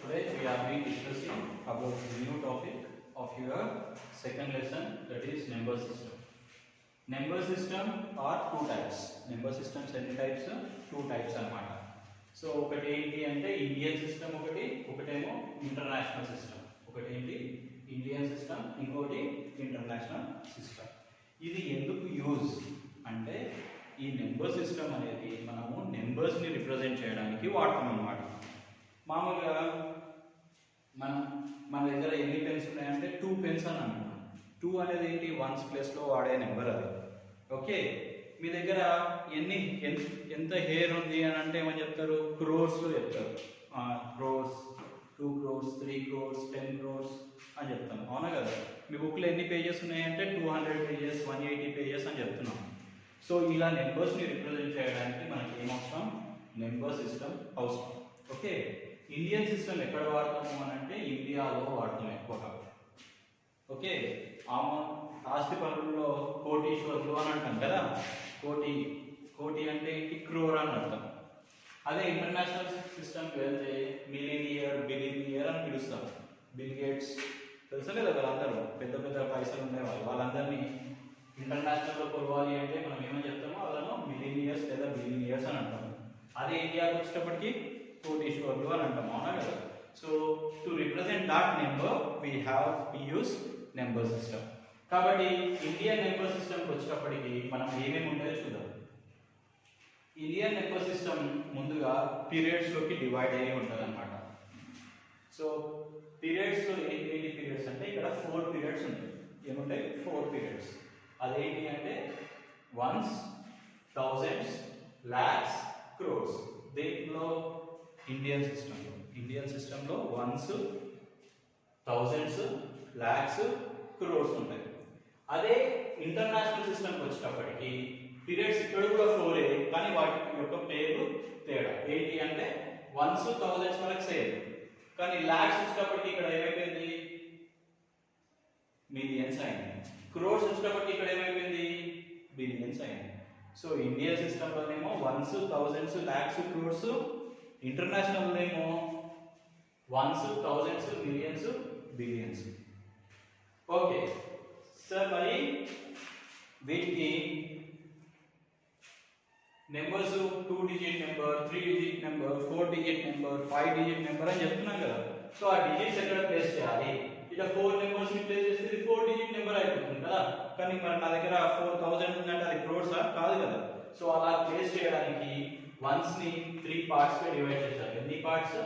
Today we are being discussing about the new topic of your second lesson, that is number system. Number system are two types. Number systems any types? Two types అన్నమాట. So ఒకటి ఏంటి అంటే Indian system, ఒకటేమో international system. ఒకటి ఏంటి Indian system, ఇంకోటి international system. ఇది ఎందుకు యూజ్ అంటే ఈ నెంబర్ సిస్టమ్ అనేది మనము నెంబర్స్ని రిప్రజెంట్ చేయడానికి వాడతాం అన్నమాట. మామూలుగా మన దగ్గర ఎన్ని పెన్స్ ఉన్నాయంటే 2 పెన్స్ అని అంటున్నాం. 2 అనేది ఏంటి వన్స్ ప్లేస్లో వాడే నెంబర్ అది. ఓకే, మీ దగ్గర ఎంత హెయిర్ ఉంది అని అంటే ఏమని చెప్తారు? క్రోర్స్లో చెప్తారు. క్రోర్స్, 2 crores, 3 crores, 10 crores అని చెప్తాం, అవునా కదా? మీ బుక్లో ఎన్ని పేజెస్ ఉన్నాయంటే 200 పేజెస్, 180 పేజెస్ అని చెప్తున్నాం. సో ఇలా నెంబర్స్ని రిప్రజెంట్ చేయడానికి మనకి ఏం అవసరం? నెంబర్ సిస్టమ్ అవసరం. ఓకే, ఇండియన్ సిస్టమ్ ఎక్కడ వాడతాము అని అంటే ఇండియాలో వాడతాం ఎక్కువగా. ఓకే, ఆస్తి పనుల్లో కోటీశ్వరులు అని అంటాం కదా. కోటి అంటే ఏంటి? క్రోర్ అని అర్థం. అదే ఇంటర్నేషనల్ సిస్టమ్కి వెళ్తే బిలియనియర్ అని పిలుస్తాం. బిల్ గేట్స్ తెలుసు కదా, వాళ్ళందరూ పెద్ద పెద్ద పైసలు ఉండేవాళ్ళు. వాళ్ళందరినీ ఇంటర్నేషనల్లో కొలవాలి అంటే మనం ఏమని చెప్తామో వాళ్ళను మిలినియర్స్ లేదా బిలియనియర్స్ అని అంటాం. అదే ఇండియాకి వచ్చేటప్పటికి కోటీశ్వరులు అని అంటాం, అవునా కదా? So to represent that number we use number system. కాబట్టి ఇండియన్ నెంబర్ సిస్టమ్కి వచ్చేటప్పటికి మనం ఏమేమి ఉంటాయో చూద్దాం. ఇండియన్ నెంబర్ సిస్టమ్ ముందుగా పీరియడ్స్లోకి డివైడ్ అయ్యి ఉంటుంది అనమాట. సో పీరియడ్స్లో ఏంటి పీరియడ్స్ అంటే ఇక్కడ 4 పీరియడ్స్ ఉంటాయి. ఏముంటాయి? 4 పీరియడ్స్. అదేంటి అంటే వన్స్, థౌజండ్స్, లాక్స్, క్రోర్స్. దీంట్లో ఇండియన్ సిస్టంలో వన్స్, థౌజండ్స్, లాక్స్, క్రోర్స్ ఉంటాయి. అదే ఇంటర్నేషనల్ సిస్టమ్కి వచ్చేటప్పటికి పీరియడ్స్ ఇక్కడ కూడా 4 కానీ వాటి యొక్క పేరు తేడా. ఏంటి అంటే వన్స్, థౌజండ్స్ వరకు సేమ్, కానీ లాక్స్ వచ్చేటప్పటికి ఇక్కడ ఏమైపోయింది? మిలియన్స్ అయింది. క్రోర్స్ వచ్చేటప్పటికి ఇక్కడ ఏమైపోయింది? బిలియన్స్ అయింది. సో ఇండియన్ సిస్టంలోనేమో ones, thousands, lakhs, crores. International ఏమో ones, thousands, millions, billions. Okay sir, మరి వీటికి numbers 2 digit number, 3 digit number, 4 digit number, 5 digit number అని చెప్తున్నాం కదా. సో ఆ డిజిట్స్ ఎక్కడ ప్లేస్ చేయాలి? ఇలా 4 నెంబర్స్ ని ప్లేస్ చేస్తే 4 డిజిట్ నెంబర్ అయిపోతుంది కదా. కానీ మరి నా దగ్గర 4000 ఉందంటే అది క్రోర్స్ కాదు కదా. సో అలా ప్లేస్ చేయడానికి వన్స్ ని 3 పార్ట్స్ గా డివైడ్ చేశారు. ఎన్ని పార్ట్స్?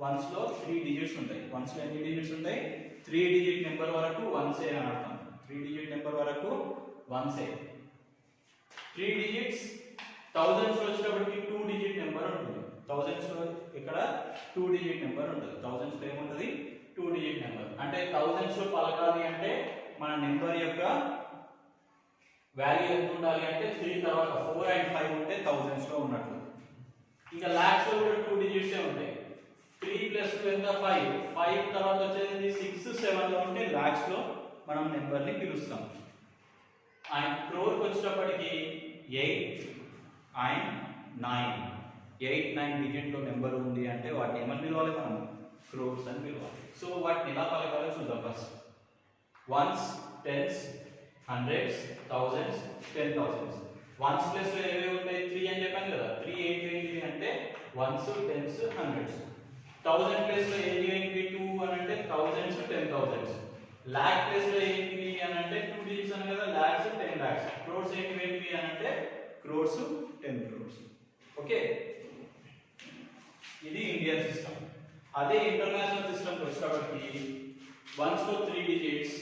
వన్స్ లో 3 డిజిట్స్ ఉంటాయి. వన్స్ లో ఎన్ని డిజిట్స్ ఉంటాయి? 3 డిజిట్ నెంబర్ వరకు వన్స్ ఏ అని అర్థం. 3 డిజిట్ నెంబర్ వరకు వన్స్ ఏ. 3 డిజిట్స్ థౌజండ్స్ లో వచ్చేటప్పటికి 2 డిజిట్ నెంబర్ ఉంటుంది. థౌజండ్స్ లో ఇక్కడ 2 డిజిట్ నెంబర్ ఉంటుంది. థౌజండ్స్ లో ఏముంటుంది? 2 డిజిట్ నెంబర్. అంటే థౌజండ్స్ లో పలకాలి అంటే మన నెంబర్ యొక్క వాల్యూ ఎంత ఉండాలి అంటే 3 తర్వాత 4 and 5 ఉంటే థౌజండ్స్ లో ఉన్నట్లు. ఇంకా లాక్స్ లో కూడా 2 డిజిట్స్ ఉంటాయి. 3 ప్లస్ 2 ఎంత? 5. 5 తర్వాత వచ్చేది 6, 7 లో ఉంటే లాక్స్ లో మనం నెంబర్ ని పిలుస్తాం. అండ్ క్రోర్ వచ్చేటప్పటికి 8 and 9. 8, 9 డిజిట్ లో నెంబర్ ఉంది అంటే వాటిని ఏమని పిలవాలి? మనం క్రోర్స్ అని పిలవాలి. సో వాటిని ఎలా పలకాలో చూద్దాం first. Ones, tens, hundreds, thousands, 10,000s. Ones plus లో ఏవేవి ఉంటాయి? 3 అని చెప్పాను కదా. 3 ఏంటి అంటే వన్స్, టెన్స్, హండ్రెడ్స్. 1000 ప్లస్ లో ఏంటి? 2 అని అంటే థౌజండ్స్, 10,000s. లాక్ ప్లస్ లో ఏంటి అని అంటే 2 డిజిట్స్ అని కదా. లాక్స్, 10 lakhs. క్రోర్స్ ఏంటి అని అంటే క్రోర్స్, 10 crores. ఓకే, ఇది ఇండియన్ సిస్టమ్. అదే ఇంటర్నేషనల్ సిస్టమ్ వచ్చేటప్పటికి వన్స్ లో 3 డిజిట్స్,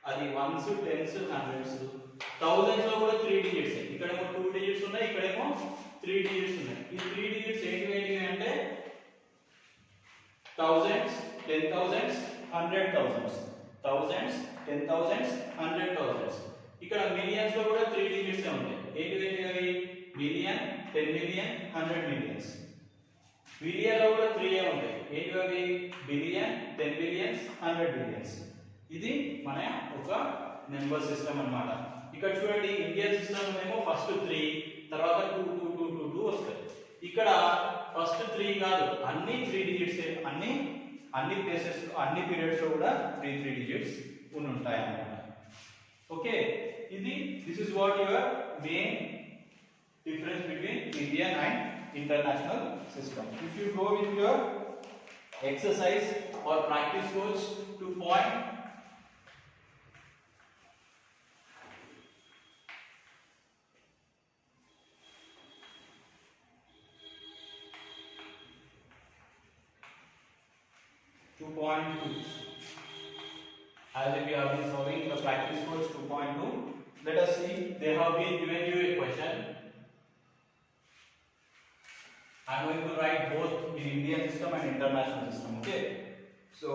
అది వన్స్, టెన్స్, హండ్రెడ్స్. థౌజండ్స్ లో కూడా 3 డిజిట్స్. ఇక్కడేమో 2 డిజిట్స్ ఉన్నాయి, ఇక్కడేమో 3 డిజిట్స్ ఉన్నాయి. ఈ 3 డిజిట్స్ ఏంటి అంటే thousands, 10,000s, 100,000s. Thousands, 10,000s, 100,000s. ఇక్కడ మిలియన్స్ లో కూడా 3 డిజిట్స్ ఉంటాయి. ఏంటి అవి? Million, 10 million, 100 millions. బిలియన్ లో కూడా 3 ఉంటాయి. ఏంటి అవి? Billion, 10 billions, 100 billions. ఇది మన ఒక నెంబర్ సిస్టమ్ అన్నమాట. ఇక్కడ చూడండి, ఇండియన్ సిస్టమ్ ఏమో ఫస్ట్ 3, తర్వాత 2, 2, 2, 2, 2 వస్తాయి. ఇక్కడ ఫస్ట్ 3 కాదు, అన్ని 3 డిజిట్స్, అన్ని ప్లేసెస్ అన్ని పీరియడ్స్ లో కూడా 3 డిజిట్స్ ఉంటాయి అన్నమాట. Okay, this is what your main difference between Indian and international system. If you go with your exercise or practice goals 2.2, as if you have been solving the practice goals 2.2, let us see. They have been given you a question. I am going to write both in Indian system and international system. Okay, so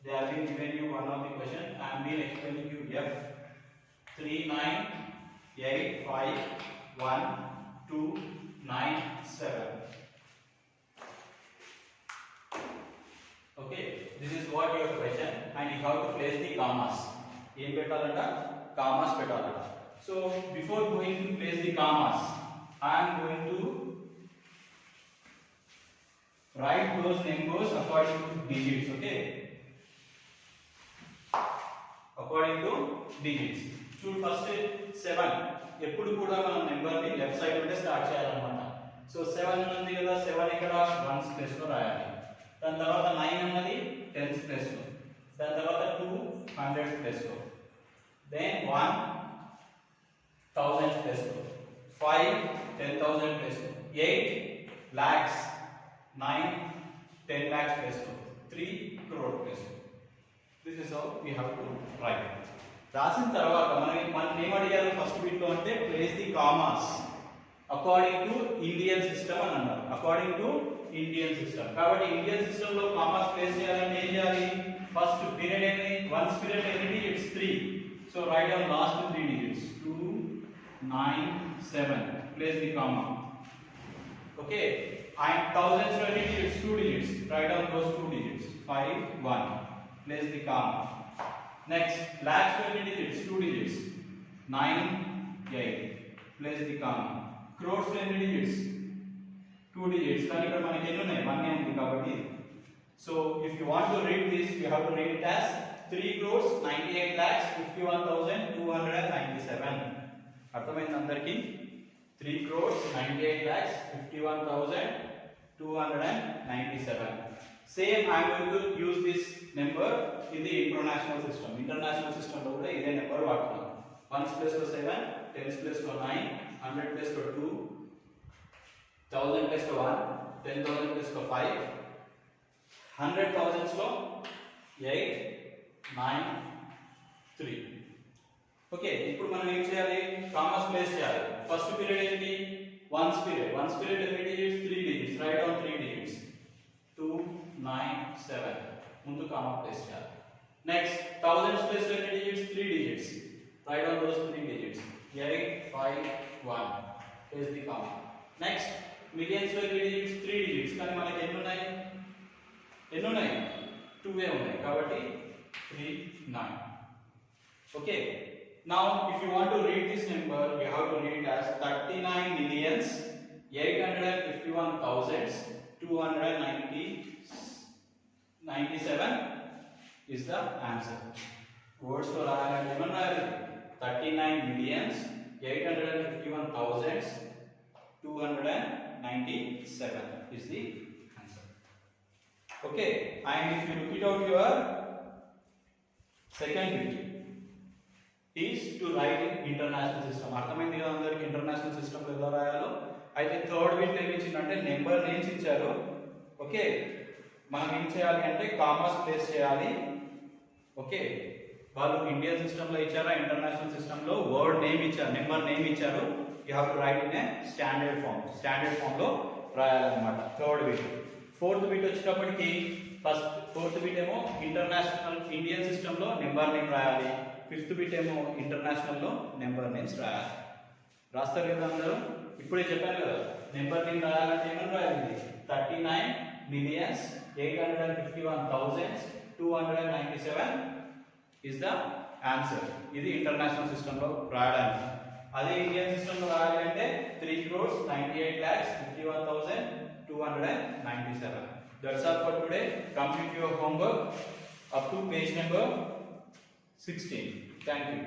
they have been given you one of the question. I am been explaining you F 3 9 8 5 1 2 9 7. Okay, this is what your question, and you have to place the commas. Em pettalanta commas pettalanta. So before going to place the commas, I am going to write those numbers according to digits. Okay, according to digits. Choose first 7. ఎప్పుడు కూడా మనం number ని left side నుండి start చేయాలన్నమాట. So 7 ఉంది కదా, 7 ఇక్కడ 1s place లో రాయాలి. దాని తర్వాత 9 అన్నది 10s ప్లేస్ లో, దాని తర్వాత 2 100s ప్లేస్ లో, దెన్ 1 1000s ప్లేస్ లో, 5 10,000 ప్లేస్ లో, 8 lakhs, 9 10 lakhs place to, 3 crore place to. This is how we have to write. రాసిన తర్వాత మనం ఏం అడిగారు ఫస్ట్ బిట్ లో అంటే place the commas according to Indian system అని అన్నారు. అకార్డింగ్ టు ఇండియన్ సిస్టమ్, కాబట్టి ఇండియన్ సిస్టమ్ లో కామాస్ ప్లేస్ చేయాలంటే ఏం చేయాలి? ఫస్ట్ పీరియడ్ ఎన్ని, వన్స్ పీరియడ్ ఎన్ని digits? 3. So right down last 3 digits 2 9 7, place the comma. Okay, and thousands were digits, 2 digits, write down those 2 digits 5 1, place the comma. Next lakhs were digits, 2 digits 9 8, place the comma. Crores were digits, 2 digits, కానీ ఇక్కడ మనకి ఎన్ని ఉన్నాయి? 1 ఉంది కాబట్టి. So if you want to read this, you have to read it as 3 crores 98 lakhs 51,297. అర్థమైంది అందరికీ? 3 crores 98 lakhs 51,297. Same I am going to use this number in the international system. International system లో కూడా ఇదే number వాడుతున్నాం. 1s place లో 7, 10s place లో 9, 100 place లో 2, 1000 place లో 1, 10,000 ప్లేస్ లో 5, 100,000s లో 8 9 3. ఓకే, ఇప్పుడు మనం ఏం చేయాలి? కామాస్ ప్లేస్ చేయాలి. ఫస్ట్ పీరియడ్ ఏంటి? Once period. వన్స్ పీరియడ్ ఎన్ని digits? 3 digits, right down 3 digits 2 9 7, ముందు కామా ప్లేస్ చేయాలి. నెక్స్ట్ థౌసండ్స్ ప్లేస్ లో ఎన్ని digits? 3 digits, right down those 3 digits 8 5 1, place the comma. Next millions లో ఎన్ని డిజిట్స్? 3 డిజిట్స్, కానీ మనకి ఎన్ని ఉన్నాయి? 2 ఉన్నాయి కాబట్టి 3 9. Okay, now if you want to read this number, you have to read it as 39,851,297 is the answer. Words lo raayalante eman raayali? 39,851,297 is the answer. Okay, and if you look it out your second bit is to write in international system. అర్థమైంది కదా అందరికి international system లో ఎలా రాయాలో. అయితే third bit ఏమి ఇచ్చిందంటే number names ఇచ్చారు. ఓకే, మనం ఏం చేయాలి అంటే కామాస్ ప్లేస్ చేయాలి. ఓకే, వాళ్ళు ఇండియన్ సిస్టమ్ లో ఇచ్చారా ఇంటర్నేషనల్ సిస్టమ్ లో వర్డ్ నేమ్ ఇచ్చారు, నెంబర్ నేమ్ ఇచ్చారు. You have to write in a standard form లో రాయాలన్నమాట. Third bit. ఫోర్త్ బిట్ వచ్చేటప్పటికి ఫోర్త్ బిట్ ఏమో ఇంటర్నేషనల్ ఇండియన్ సిస్టమ్ లో నెంబర్ నేమ్ రాయాలి. ఫిఫ్త్ బిట్ ఏమో ఇంటర్నేషనల్ లో నెంబర్ నేమ్స్ రాయాలి. రాస్తారు కదా అందరూ? ఇప్పుడే చెప్పాను కదా, నెంబర్ నేమ్ రాయాలంటే ఏమని రాయాలి? 39,851,297 is the answer. ఇది ఇంటర్నేషనల్ సిస్టమ్ లో రాయడానికి. అదే ఇండియన్ సిస్టమ్ లో రాయాలి అంటే 3 crores 98 lakhs 51,297 297. That's all for today. Complete your homework up to page number 16. Thank you.